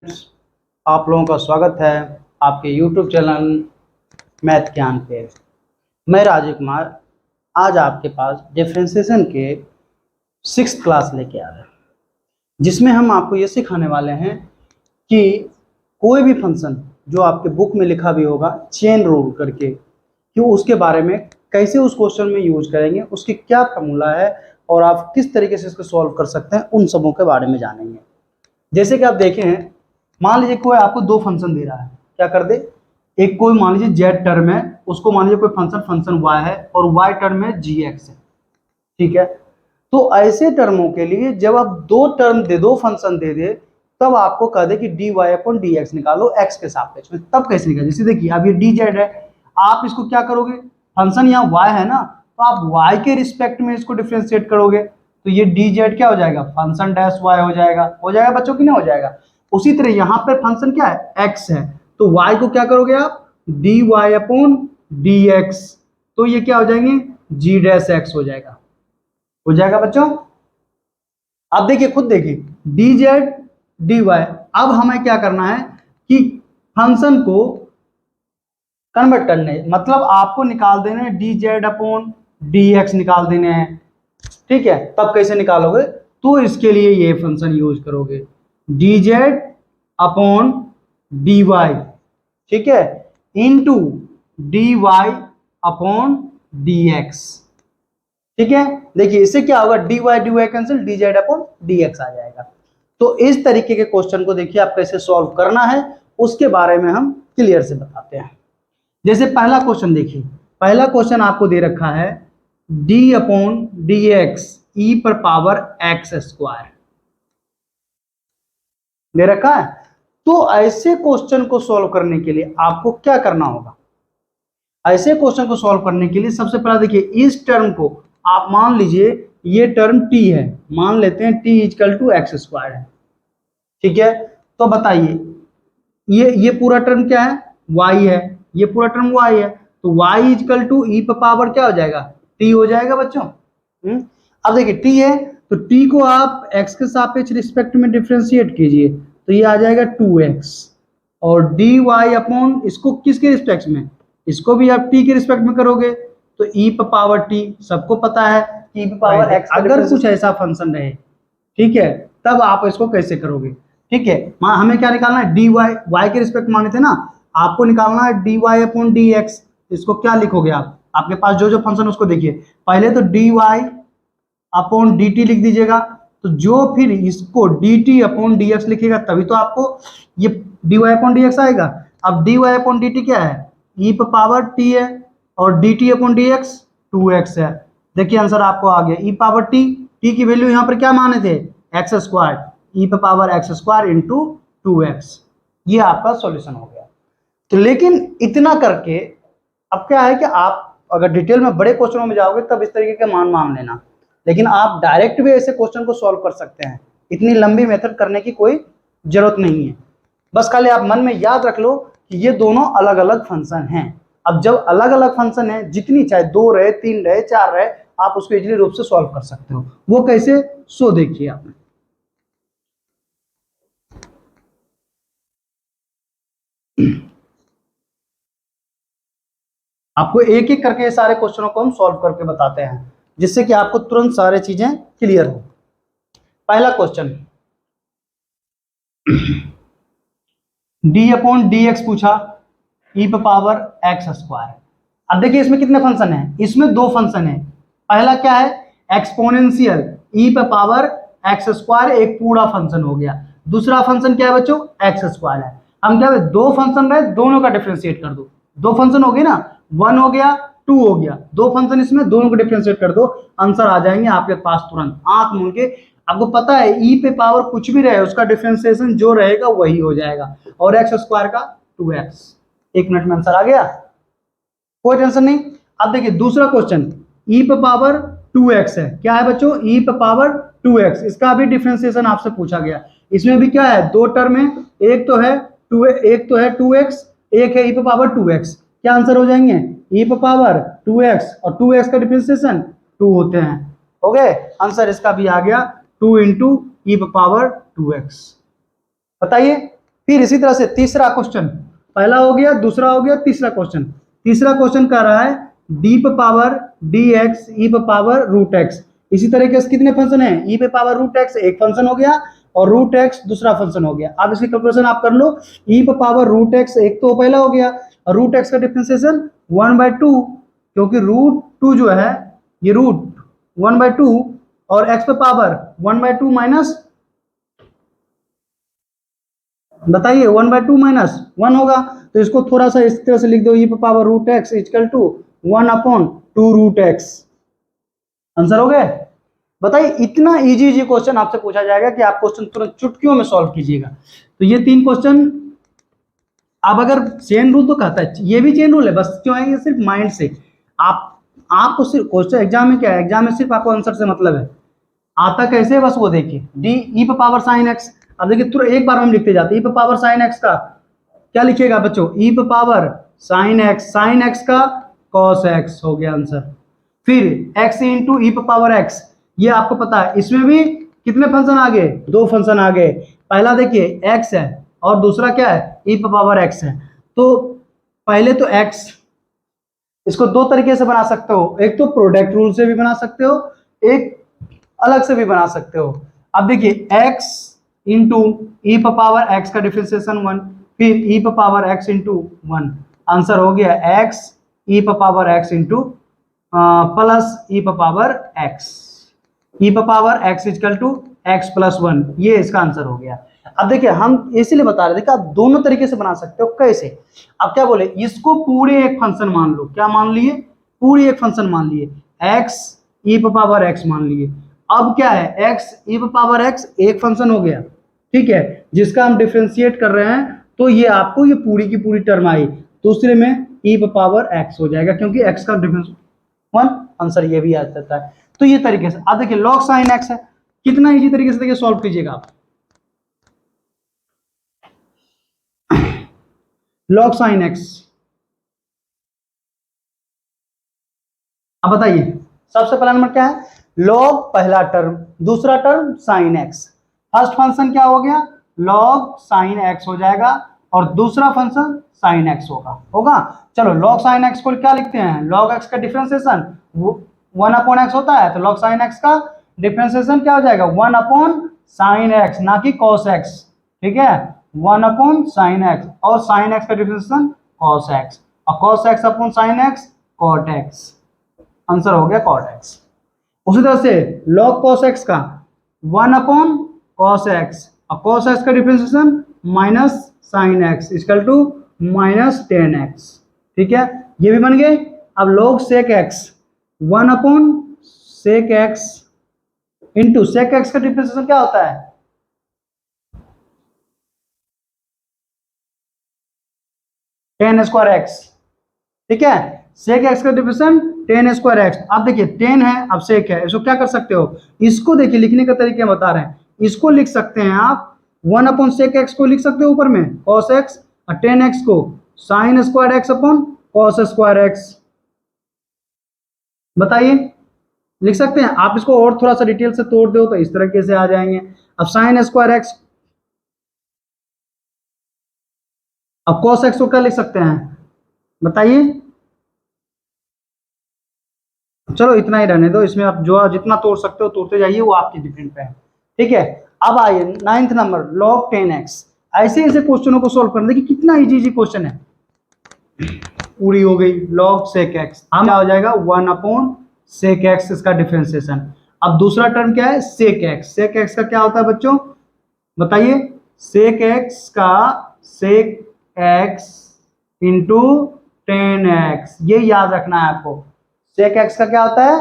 आप लोगों का स्वागत है आपके YouTube चैनल मैथ ज्ञान पे। मैं राजीव कुमार आज आपके पास डिफरेंशिएशन के 6th क्लास लेके आ रहे हैं, जिसमें हम आपको ये सिखाने वाले हैं कि कोई भी फंक्शन जो आपके बुक में लिखा भी होगा चेन रूल करके, कि उसके बारे में कैसे उस क्वेश्चन में यूज करेंगे, उसकी क्या फॉर्मूला है और आप किस तरीके से इसको सॉल्व कर सकते हैं, उन सबों के बारे में जानेंगे। जैसे कि आप देखें हैं, मान लीजिए कोई आपको दो फंक्शन दे रहा है, क्या कर दे, एक कोई मान लीजिए जेड टर्म है, उसको मान लीजिए कोई फंक्शन वाई है और वाई टर्म है जी एक्स है, ठीक है। तो ऐसे टर्मों के लिए जब आप दो टर्म दे दो फंक्शन दे दे, तब आपको कह दे कि D Y upon D X निकालो एक्स के सापेक्ष में। तब कैसे निकाल, जैसे देखिए अब ये डी जेड है, आप इसको क्या करोगे, फंक्शन यहाँ वाई है ना, तो आप वाई के रिस्पेक्ट में इसको डिफ्रेंशिएट करोगे, तो ये डी जेड क्या हो जाएगा, फंक्शन डैश वाई हो जाएगा बच्चों की नहीं हो जाएगा। उसी तरह यहाँ पे फंक्शन क्या है, एक्स है, तो वाई को क्या करोगे आप, D Y upon D X, तो ये क्या हो जाएंगे, जी डैश एक्स हो जाएगा बच्चों। अब देखिए, खुद देखिए, डी जेड डी वाई। अब हमें क्या करना है कि फंक्शन को कन्वर्ट करने, मतलब आपको निकाल देने हैं D Z upon D x निकाल देने हैं, ठीक है। तब कैसे निकालोगे, तो इसके लिए ये फंक्शन यूज करोगे, D Z upon D Y, ठीक है, into D Y upon D X, ठीक है। देखिए इससे क्या होगा, D Y cancel, D Z upon D X आ जाएगा। तो इस तरीके के क्वेश्चन को देखिए आप कैसे सॉल्व करना है, उसके बारे में हम क्लियर से बताते हैं। जैसे पहला क्वेश्चन देखिए, पहला क्वेश्चन आपको दे रखा है डी अपॉन डी एक्स ई पर पावर एक्स स्क्वायर दे रखा है। तो ऐसे क्वेश्चन को सॉल्व करने के लिए आपको क्या करना होगा, ऐसे क्वेश्चन को सॉल्व करने के लिए सबसे पहला देखिए, इस टर्म को आप मान लीजिए ये टर्म t है, मान लेते हैं t equal to x square है, ठीक है। तो बताइए ये पूरा टर्म क्या है, y है, ये पूरा टर्म y है, तो y इक्वल टू ई पर पावर क्या हो जाएगा, t हो जाएगा बच्चों। अब देखिए t है, तो t को आप x के सापेक्ष रिस्पेक्ट में डिफरेंशिएट कीजिए, तो ये आ जाएगा 2x, और dy अपॉन इसको किसके रिस्पेक्ट में, इसको भी आप t के रिस्पेक्ट में करोगे, तो e पर पावर t, सबको पता है e पर पावर x। अगर कुछ ऐसा फंक्शन रहे, ठीक है, तब आप इसको कैसे करोगे, ठीक है। हमें क्या निकालना है, dy y के रिस्पेक्ट माने थे ना, आपको निकालना है dy अपॉन डी एक्स। इसको क्या लिखोगे आप, आपके पास जो जो फंक्शन उसको देखिए, पहले तो dy अपॉन डी टी लिख दीजिएगा, तो जो फिर इसको D T upon D X लिखेगा तभी तो आपको ये D Y upon D X आएगा। अब D Y upon D T क्या है, ई पर पावर टी है, और D T upon D X 2x है। देखिए आंसर आपको आ गया, ई पावर टी, टी की वैल्यू यहाँ पर क्या माने थे, एक्स स्क्वायर, ई पर power x square into 2x, ये आपका सॉल्यूशन हो गया। तो लेकिन इतना करके अब क्या है कि आप अगर डिटेल में बड़े क्वेश्चनों में जाओगे तब इस तरीके के मान लेना, लेकिन आप डायरेक्ट भी ऐसे क्वेश्चन को सॉल्व कर सकते हैं, इतनी लंबी मेथड करने की कोई जरूरत नहीं है। बस खाली आप मन में याद रख लो कि ये दोनों अलग अलग फंक्शन हैं। अब जब अलग अलग फंक्शन है, जितनी चाहे 2 रहे 3 रहे 4 रहे, आप उसको इजीली रूप से सॉल्व कर सकते हो। वो कैसे, सो देखिए आप, आपको एक एक करके सारे क्वेश्चनों को हम सॉल्व करके बताते हैं, जिससे कि आपको तुरंत सारे चीजें क्लियर हो। पहला question, D upon D x पूछा, ई पर पावर एक्स स्क्वायर। अब देखिए इसमें कितने फंक्शन है, इसमें दो फंक्शन है। पहला क्या है, एक्सपोनेंशियल ई पर पावर एक्स स्क्वायर, एक पूरा फंक्शन हो गया। दूसरा फंक्शन क्या है बच्चों, एक्स स्क्वायर है। हम क्या है, दो फंक्शन रहे, दोनों का डिफरेंशिएट कर दो, दो फंक्शन हो गए ना, 1 हो गया 2 हो गया, दो फंक्शन इसमें, दोनों को डिफरेंशिएट कर दो, आंसर आ जाएंगे आपके पास तुरंत आंख मूंद के। आपको पता है ई पे पावर कुछ भी रहे, उसका डिफरेंशिएशन जो रहेगा वही हो जाएगा, और एक्स स्क्वायर का 2x, 1 मिनट में आंसर आ गया, कोई टेंशन नहीं। अब देखिए दूसरा क्वेश्चन, ई पे पावर 2x है, क्या है बच्चों, ई पे पावर 2x, इसका भी डिफरेंशिएशन आपसे पूछा गया। इसमें भी क्या है, दो टर्म है, एक तो है 2x, एक है ई पे पावर 2x, क्या आंसर हो जाएंगे, ई पे पावर 2x और 2x का डिफरेंशिएशन 2 होते हैं, हो गए आंसर। इसका भी आ गया 2 इंटू ई पे पावर 2x। बताइए फिर इसी तरह से तीसरा क्वेश्चन, पहला हो गया, दूसरा हो गया, तीसरा क्वेश्चन। तीसरा क्वेश्चन कह रहा है डी पे पावर डी एक्स ई पे पावर रूट एक्स। इसी तरीके से कितने फंक्शन है, ई पे पावर रूट एक्स एक फंक्शन हो गया और रूट एक्स दूसरा फंक्शन हो गया। अब इसकी कैलकुलेशन आप कर लो, ई पे पावर रूट एक्स एक तो पहला हो गया और रूट एक्स का डिफरेंशिएशन 1/2, क्योंकि रूट टू जो है ये रूट 1/2 और एक्स पे पावर 1/2 माइनस, बताइए 1/2 माइनस 1 होगा, तो इसको थोड़ा सा इस तरह से लिख दो, ई पे power root X equal to 1/2 root X. Answer हो गए। बताइए इतना इजी इजी क्वेश्चन आपसे पूछा जाएगा कि आप क्वेश्चन तुरंत चुटकियों में सॉल्व कीजिएगा। तो ये 3 क्वेश्चन, अब अगर चेन रूल तो कहता है, ये भी चेन रूल है, बस क्यों है ये सिर्फ माइंड से आपको सिर्फ क्वेश्चन, एग्जाम में क्या है, एग्जाम में सिर्फ आपको आंसर से मतलब है, आता कैसे है बस वो देखिए। डी ई पे पावर साइन एक्स, अब देखिए तुरंत एक बार हम लिखते जाते हैं, ई पे पावर साइन एक्स का क्या लिखिएगा बच्चों, ई पे पावर साइन एक्स का कॉस एक्स हो गया आंसर। फिर एक्स इंटू ई पे पावर एक्स, ये आपको पता है, इसमें भी कितने फंक्शन आ गए, 2 फंक्शन आ गए। पहला देखिए एक्स है और दूसरा क्या है, ई पे पावर एक्स है। तो पहले तो एक्स, इसको 2 तरीके से बना सकते हो, एक तो प्रोडक्ट रूल से भी बना सकते हो, एक अलग से भी बना सकते हो। अब देखिए x into E power x का डिफरेंशिएशन 1, फिर E power x into 1, answer हो गया x E power x into plus E power x, E power x equal to x plus 1, ये इसका आंसर हो गया। अब देखिए हम इसीलिए बता रहे थे कि आप दोनों तरीके से बना सकते हो। कैसे, आप क्या बोले, इसको पूरे एक फंक्शन मान लो, क्या मान लिए, पूरी एक फंक्शन मान लिए, x ई पावर x मान लिए। अब क्या है, x ई पावर x एक फंक्शन हो गया, ठीक है, जिसका हम डिफरेंशिएट कर रहे हैं, तो ये आपको ये पूरी की पूरी टर्म आई, दूसरे में ई पावर x हो जाएगा, क्योंकि x का डिफरेंस 1, आंसर ये भी आ जाता है। तो ये तरीके से। अब देखिए log sin x है, कितना इजी तरीके से देखिए सॉल्व कीजिएगा आप। log sin x, अब बताइए सबसे पहला नंबर क्या है, log पहला टर्म, दूसरा term sin x, first function क्या हो गया, log sin x हो जाएगा और दूसरा फंक्शन sin x होगा। चलो log sin x को क्या लिखते हैं, log x का डिफरेंशिएशन 1/x होता है, तो log sin x का डिफरेंशिएशन क्या हो जाएगा, 1/sin x, ना कि cos x, ठीक है, 1/sin x, और sin x का डिफरेंशिएशन cos x, और cos x upon sin x cot x, answer हो गया cot x। उसी तरह से log cos x का 1/cos x, और cos x का differentiation minus sin x equal to -10x, ठीक है, ये भी बन गए। अब log sec x 1/sec x into sec x का डिफरेंशिएशन क्या होता है, tan स्क्वायर x, ठीक है, sec x का डिफरेंशिएशन tan स्क्वायर x। अब देखिए 10 है, अब sec है, इसको क्या कर सकते हो, इसको देखिए लिखने का तरीका बता रहे हैं, इसको लिख सकते हैं आप 1/sec x को लिख सकते हो ऊपर में cos x, और tan x को sin square x upon cos square x। बताइए लिख सकते हैं आप, इसको और थोड़ा सा डिटेल से तोड़ दो तो इस तरीके से आ जाएंगे। अब sin स्क्वायर x, अब cos x को क्या लिख सकते हैं, बताइए, चलो इतना ही रहने दो, इसमें आप जो जितना तोड़ सकते हो तोड़ते जाइए, वो आपके डिपेंड पे है, ठीक है। अब आइए 9th नंबर log 10x, ऐसे ऐसे क्वेश्चनों को सोल्व करने, देखिए कितना इजी इजी क्वेश्चन है। पूरी हो गई log sec x, क्या हो जाएगा 1/sec x, इसका डिफरेंशिएशन। अब दूसरा टर्म क्या है sec x, sec x का क्या होता है बच्चों, बताइए, sec x का sec x इंटू 10x, ये याद रखना है आपको, sec x का क्या होता है,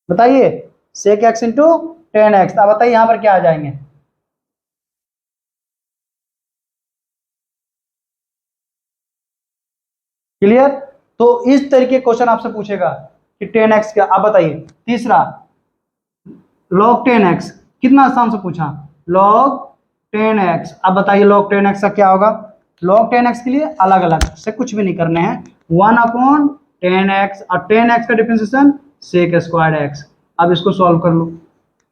बताइए, sec x इंटू 10x। अब बताइए यहां पर क्या आ जाएंगे, क्लियर। तो इस तरीके क्वेश्चन आपसे पूछेगा कि 10x क्या, आप बताइए। तीसरा log 10x, कितना आसान से पूछा, log 10x, अब बताइए log 10x का क्या होगा, log 10x के लिए अलग अलग से कुछ भी नहीं करने हैं, 1/10x, और 10x का डिफरेंशिएशन sec स्क्वायर x। अब इसको सॉल्व कर लो,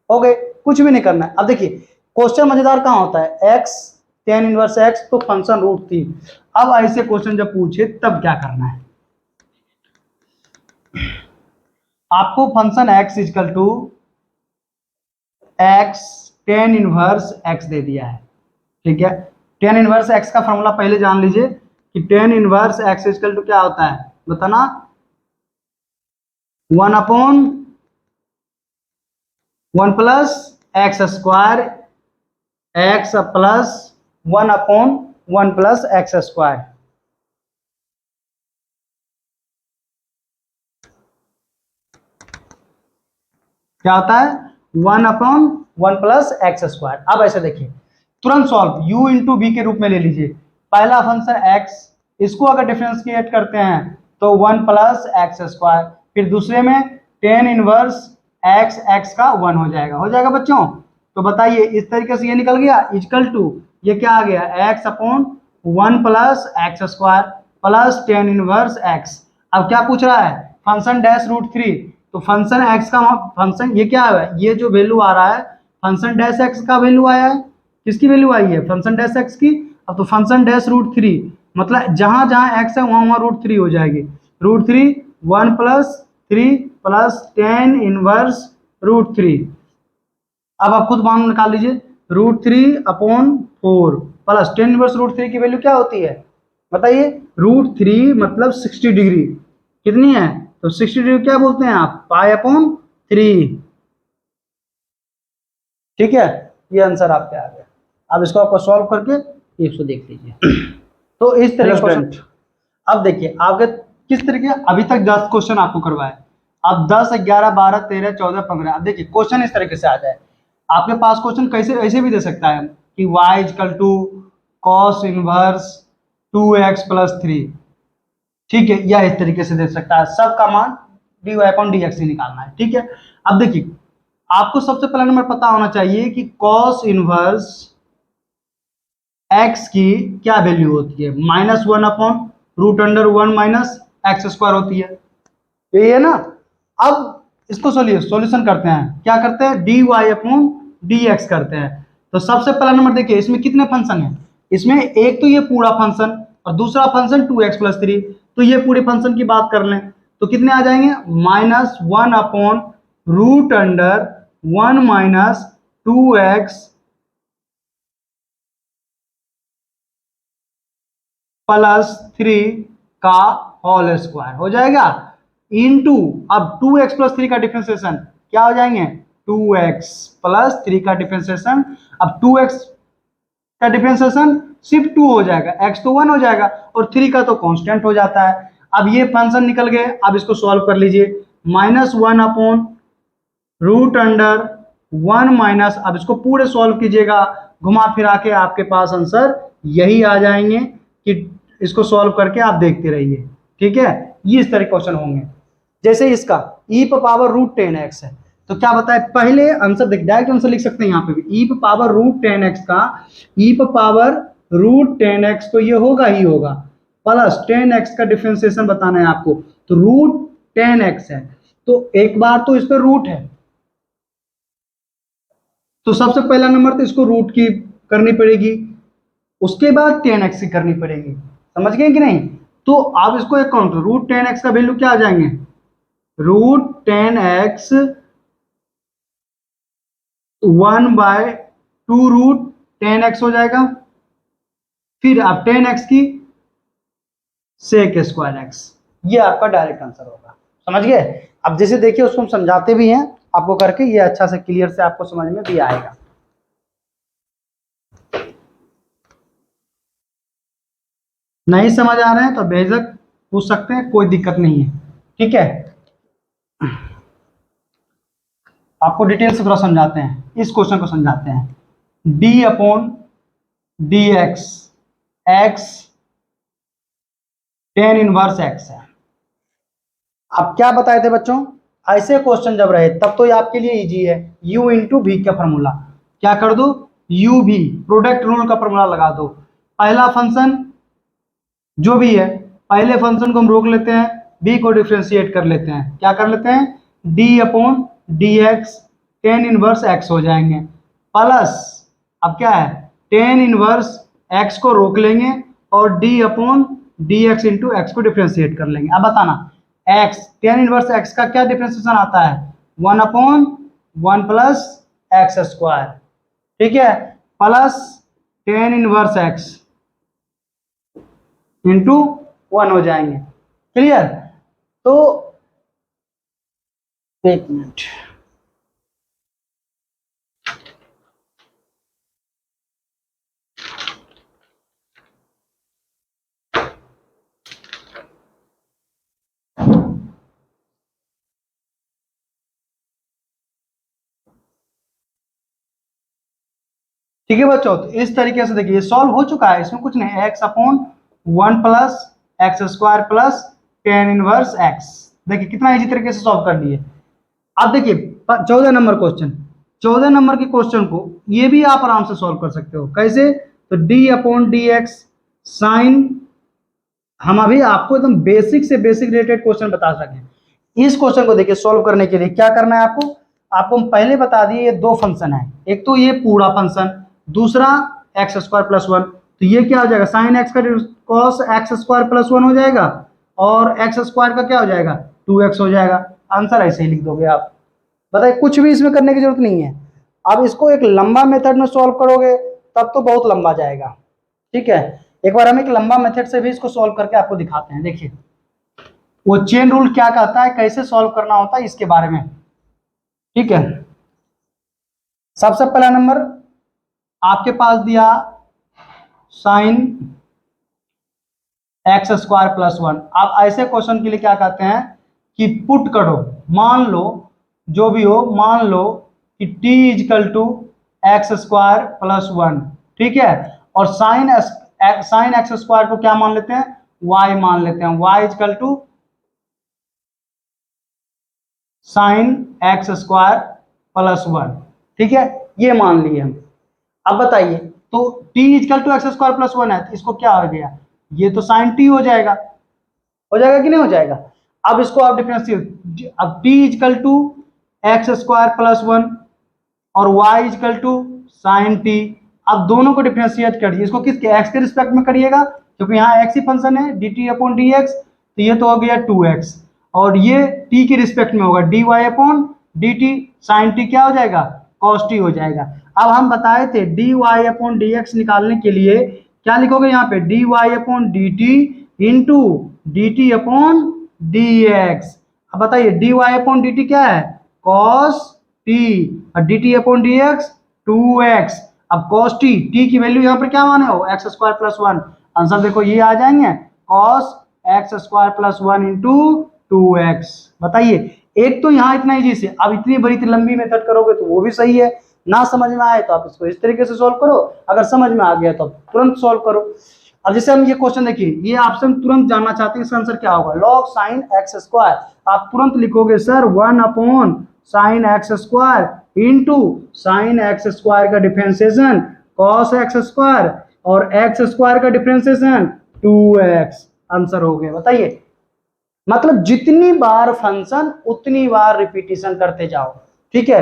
हो गए। कुछ भी नहीं करना है। अब देखिए क्वेश्चन मजेदार कहाँ होता है, x tan इनवर्स x तो फंक्शन √3। अब ऐसे क्वेश्चन जब पूछे तब क्या करना है, आपको function x equal to x tan inverse x दे दिया है, ठीक है। tan इनवर्स x का फॉर्मूला पहले जान लीजिए कि tan inverse x equal to क्या होता है, बताना, 1/1 plus X square x plus 1/1 plus X square. क्या होता है, 1/1 प्लस एक्स स्क्वायर। अब ऐसे देखिए तुरंत सॉल्व, u इंटू वी के रूप में ले लीजिए। पहला फंक्शन x, इसको अगर डिफरेंशिएट करते हैं तो 1 प्लस एक्स स्क्वायर, फिर दूसरे में tan इनवर्स x का 1 हो जाएगा बच्चों। तो बताइए इस तरीके से ये निकल गया इजकल टू, ये क्या आ गया, x/1 plus X square plus tan inverse x। अब क्या पूछ रहा है, फंक्शन डैश √3, तो फंक्शन x का फंक्शन ये क्या है, ये जो वैल्यू आ रहा है फंक्शन डैश x का वैल्यू आया है, किसकी वैल्यू आई है, फंक्शन डैश x की। अब तो फंक्शन डैश √3 मतलब जहां जहां x है वहां वहां √3 हो जाएगी, √3 1 प्लस 3 प्लस tan इनवर्स √3। अब आप खुद मान निकाल लीजिए, √3/4 प्लस tan इनवर्स √3 की वैल्यू क्या होती है बताइए, √3 मतलब 60 डिग्री, कितनी है, तो 60 डिग्री क्या बोलते हैं आप, π/3। ठीक है, ये आंसर आपके आ गया। अब इसको आपको सॉल्व करके इसको देख लीजिए। तो इस तरह स्टूडेंट, अब देखिए आपके किस तरीके अभी तक 10 क्वेश्चन आपको करवाए, अब 10, 11, 12, 13, 14, 15। अब देखिए क्वेश्चन इस तरीके से आ जाए, आपके पास क्वेश्चन कैसे ऐसे भी दे सकता है कि y is equal to cos inverse 2x plus 3, ठीक है, या इस तरीके से दे सकता है, सबका मान dy/dx ही निकालना है, ठीक है। अब देखिए आपको सबसे पहला नंबर पता होना चाहिए कि cos इनवर्स x की क्या वैल्यू होती है, -1/√1 माइनस एक्स स्क्वायर होती है, यही है ना। अब इसको सॉल्यूशन करते हैं, क्या करते हैं, dy/dx करते हैं। तो सबसे पहला नंबर देखिए इसमें कितने फंक्शन है, इसमें एक तो ये पूरा फंक्शन और दूसरा फंक्शन 2x प्लस 3, तो ये पूरे फंक्शन की बात कर लें तो कितने आ जाएंगे, -1/√1 माइनस 2x प्लस 3 का होल स्क्वायर हो जाएगा, इनटू अब 2x प्लस 3 का डिफरेंशिएशन क्या हो जाएंगे, 2x प्लस 3 का डिफरेंशिएशन। अब 2x का डिफरेंशिएशन सिर्फ 2 हो जाएगा, x तो 1 हो जाएगा और 3 का तो कांस्टेंट हो जाता है। अब ये फंक्शन निकल गए, अब इसको सॉल्व कर लीजिए, -1/√1 माइनस, अब इसको पूरे सॉल्व कीजिएगा, घुमा फिरा के आपके पास आंसर यही आ जाएंगे कि इसको सॉल्व करके आप देखते रहिए, ठीक है। ये इस तरह क्वेश्चन होंगे, जैसे इसका e⁻√10x है, तो क्या बताए, पहले आंसर देख, डायरेक्ट आंसर लिख सकते हैं यहाँ पे भी, e⁻√10x का e⁻√10x तो ये होगा ही होगा, प्लस 10x का डिफरेंशिएशन बताना है आपको, तो √10x है, तो एक बार तो इस पर रूट है, तो सबसे पहला नंबर तो इसको रूट की करनी पड़ेगी, उसके बाद 10x की करनी पड़ेगी, समझ गए कि नहीं। तो आप इसको एक काउंट, √10x का वैल्यू क्या आ जाएंगे, √10x 1/2√10x हो जाएगा, फिर आप 10x की sec²x, ये आपका डायरेक्ट आंसर होगा, समझ गए। अब जैसे देखिए उसको हम समझाते भी हैं आपको करके, ये अच्छा से क्लियर से आपको समझ में भी आएगा। नहीं समझ आ रहे हैं तो बेझक पूछ सकते हैं, कोई दिक्कत नहीं है, ठीक है। आपको डिटेल से थोड़ा समझाते हैं, इस क्वेश्चन को समझाते हैं, d/dx x tan inverse x है। अब क्या बताए थे बच्चों, ऐसे क्वेश्चन जब रहे तब तो ये आपके लिए इजी है, u इंटू वी का फॉर्मूला क्या कर दो, u v प्रोडक्ट रूल का फॉर्मूला लगा दो, पहला फंक्शन जो भी है पहले फंक्शन को हम रोक लेते हैं, b को डिफरेंशिएट कर लेते हैं, क्या कर लेते हैं, d/dx टेन इनवर्स एक्स हो जाएंगे, प्लस अब क्या है टेन इनवर्स एक्स को रोक लेंगे और D upon D x into x को डिफ्रेंशिएट कर लेंगे। अब बताना एक्स टेन इनवर्स एक्स का क्या डिफ्रेंशिएशन आता है, one upon one plus X square, ठीक है, plus tan inverse x into one हो जाएंगे। क्लियर? तो एक मिनट, ठीक है बच्चों। तो इस तरीके से देखिए सॉल्व हो चुका है, इसमें कुछ नहीं, x upon one plus X square plus tan inverse x. देखिए कितना इजी तरीके से सॉल्व कर लिए। अब देखिए 14 नंबर क्वेश्चन, 14 नंबर के क्वेश्चन को ये भी आप आराम से सॉल्व कर सकते हो। कैसे? तो D upon D X sine, हम अभी आपको एकदम बेसिक से बेसिक रिलेटेड क्वेश्चन बता सकें। इस क्वेश्चन को देखिए सॉल्व करने के लिए क्या करना है आपको, आपको हम पहले बता दिए ये दो फंक्शन है, एक तो ये पूरा फंक्शन, दूसरा एक्स स्क्वायर प्लस वन। तो ये क्या हो जाएगा, साइन एक्स का cos x square plus one हो जाएगा और एक्स स्क्वायर का क्या हो जाएगा, टू एक्स हो जाएगा। आंसर ऐसे ही लिख दोगे आप। बताइए कुछ भी इसमें करने की जरूरत नहीं है। अब इसको एक लंबा मेथड में सॉल्व करोगे तब तो बहुत लंबा जाएगा, ठीक है। एक बार हम एक लंबा मेथड से भी इसको सॉल्व करके आपको दिखाते हैं। देखिए वो चेन रूल क्या कहता है, कैसे सॉल्व करना होता है इसके बारे में, ठीक है। सबसे पहला नंबर आपके पास दिया sine x square plus one. आप ऐसे क्वेश्चन के लिए क्या कहते हैं कि पुट करो, मान लो जो भी हो, मान लो कि t equal to x square plus one, ठीक है, और साइन एक्स स्क्वायर को क्या मान लेते हैं, y मान लेते हैं, y is equal to sine x square plus one, ठीक है, ये मान लिए हम। अब बताइए तो t equal to x square plus one है तो इसको क्या हो गया, ये तो साइन t हो जाएगा कि नहीं हो जाएगा। अब इसको आप डिफरेंशिएट, अब t equal to x square plus one और y is equal to sine t, अब दोनों को डिफरेंशिएट करिए, इसको किसके, x के रिस्पेक्ट में करिएगा क्योंकि यहाँ x ही फंक्शन है, dt अपॉन dx, तो ये तो हो गया 2x और ये t के रिस्पेक्ट में होगा dy upon dt, sine t क्या हो जाएगा, cos t हो जाएगा। अब हम बताए थे dy अपॉन dx निकालने के लिए क्या लिखोगे यहाँ पे, dy upon dt into dt upon dx। अब बताइए dy अपॉन dt क्या है, cos t और dt अपॉन dx 2x। अब cos t, t की वैल्यू यहाँ पर क्या माने हो, x square plus one. Answer देखो ये आ जाएंगे cos x square plus one into 2x। बताइए एक तो यहाँ इतना इजी से, अब इतनी बड़ी लंबी मेथड करोगे तो वो भी सही है, ना समझ में आए तो आप इसको इस तरीके से सॉल्व करो, अगर समझ में आ गया तो तुरंत सॉल्व करो। अब जैसे हम ये क्वेश्चन देखिए, ये आपसे हम तुरंत जानना चाहते हैं इसका आंसर क्या होगा, log साइन एक्स स्क्वायर। आप तुरंत लिखोगे sir one upon sine x square into sine x square का डिफरेंशिएशन कॉस एक्स स्क्वायर और एक्स स्क्वायर का डिफरेंशिएशन 2x। आंसर हो गया। बताइए मतलब जितनी बार फंक्शन उतनी बार रिपीटिशन करते जाओ, ठीक है।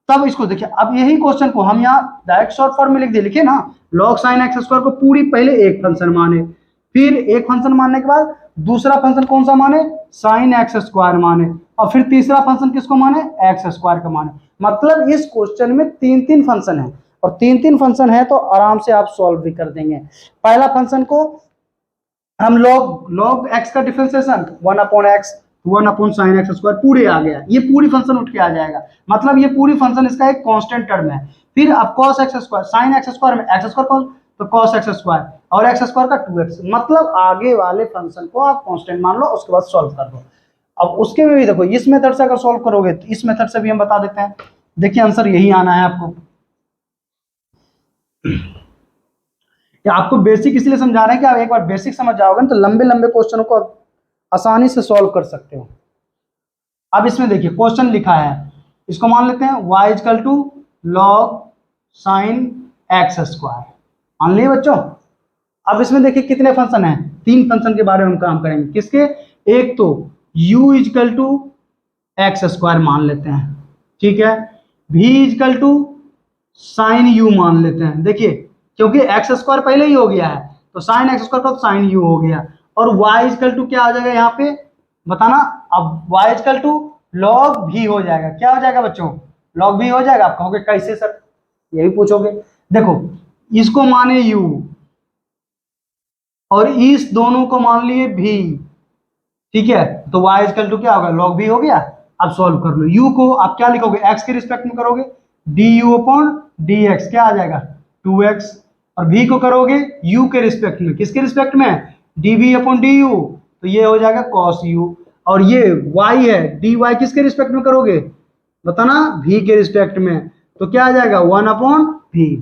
तब इसको देखिए, अब यही क्वेश्चन को हम यहाँ डायरेक्ट शॉर्ट फॉर्म में लिख दे, लिखे ना, log साइन एक्स स्क्वायर को पूरी पहले एक फंक्शन माने, फिर एक फंक्शन मानने के बाद दूसरा फंक्शन कौन सा माने, साइन एक्स स्क्वायर माने, और फिर तीसरा फंक्शन किसको माने, एक्स स्क्वायर का माने। मतलब इस क्वेश्चन में तीन तीन फंक्शन है और तीन तीन फंक्शन है तो आराम से आप सॉल्व भी कर देंगे। पहला फंक्शन को हम log x का differentiation one upon x, one upon sine x square पूरे आ गया, ये पूरी फंक्शन उठ के आ जाएगा, मतलब ये पूरी फंक्शन इसका एक कांस्टेंट टर्म है। फिर अब cos x square, sine x square में एक्स स्क्वायर तो cos एक्स स्क्वायर और एक्स स्क्वायर का 2x, मतलब आगे वाले फंक्शन को आप कांस्टेंट मान लो, उसके बाद सॉल्व कर दो। अब उसके में भी देखो इस मेथड से अगर सॉल्व करोगे तो इस मेथड से भी हम बता देते हैं। देखिए आंसर यही आना है आपको। आपको बेसिक इसलिए समझा रहे हैं कि आप एक बार बेसिक समझ जाओगे ना तो लंबे लंबे क्वेश्चनों को आसानी से सॉल्व कर सकते हो। अब इसमें देखिए क्वेश्चन लिखा है, इसको मान लेते हैं y is equal to log sine x square, मान लिए बच्चों। अब इसमें देखिए कितने फंक्शन हैं, तीन फंक्शन के बारे में हम काम करेंगे। किसके, एक तो u is equal to x square मान लेते हैं, ठीक है, भी इजकल टू साइन यू मान लेते हैं। देखिए क्योंकि एक्स स्क्वायर पहले ही हो गया है तो साइन एक्स स्क्वायर का साइन यू हो गया, और वाई इजकल टू क्या हो जाएगा यहाँ पे बताना। अब वाई इजकल टू लॉग भी हो जाएगा। क्या हो जाएगा बच्चों? लॉग भी हो जाएगा। आप कहोगे कैसे सर, ये भी पूछोगे। देखो इसको माने यू और इस दोनों को मान लिए भी, ठीक है, तो y इजकल टू क्या होगा? log v हो गया। अब सॉल्व कर लो। u को आप क्या लिखोगे? x के रिस्पेक्ट में करोगे, du अपॉन dx क्या आ जाएगा? 2x। और v को करोगे u के रिस्पेक्ट में, किसके रिस्पेक्ट में? dv अपॉन du, तो ये हो जाएगा cos u। और ये y है, dy किसके रिस्पेक्ट में करोगे बताना? v के रिस्पेक्ट में, तो क्या आ जाएगा? 1 अपॉन v।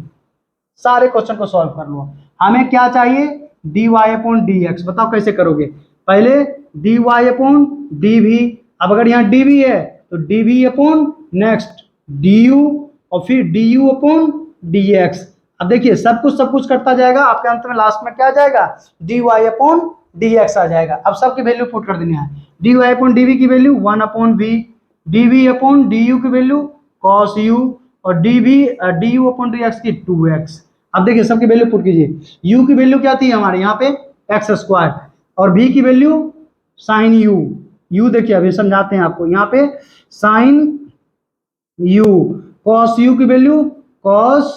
सारे क्वेश्चन को सॉल्व कर लो। हमें क्या चाहिए? dy upon dx। बताओ कैसे करोगे? पहले dy अपॉन dv, अब अगर यहाँ dv है तो dv अपॉन नेक्स्ट du और फिर du अपॉन dx। अब देखिए सब कुछ करता जाएगा, आपके अंत में लास्ट में क्या आ जाएगा? dy अपॉन dx आ जाएगा। अब सबकी वैल्यू पुट कर देनी है। dy अपॉन dv की value 1 upon v, dv upon du की वैल्यू cos u और du अपॉन dx की 2x। अब देखिए सबकी वैल्यू पुट कीजिए। u की वैल्यू क्या थी हमारे यहाँ पे? एक्स स्क्वायर, और v की वैल्यू साइन u देखिए अभी समझाते हैं आपको। यहाँ पे साइन u, cos u की value cos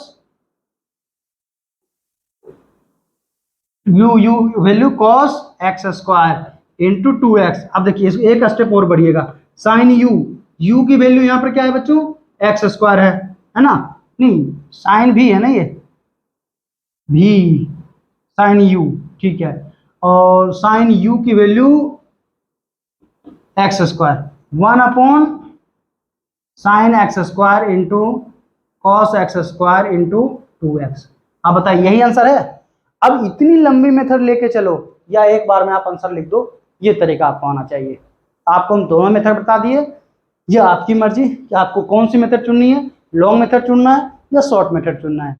u value cos x square into 2x। अब देखिए एक स्टेप और बढ़िएगा। साइन u की वैल्यू यहाँ पर क्या है बच्चों? एक्स स्क्वायर है ना? नहीं साइन भी है ना, ये भी साइन u, ठीक है। और साइन u की value x square 1 upon sine x square into cos x square into 2x। अब बताइए यही आंसर है? अब इतनी लंबी मेथड लेके चलो या एक बार में आप आंसर लिख दो, ये तरीका आपको आना चाहिए। आपको हम दोनों मेथड बता दिए, ये आपकी मर्जी कि आपको कौन सी मेथड चुननी है, लॉन्ग मेथड चुनना है या शॉर्ट मेथड चुनना है।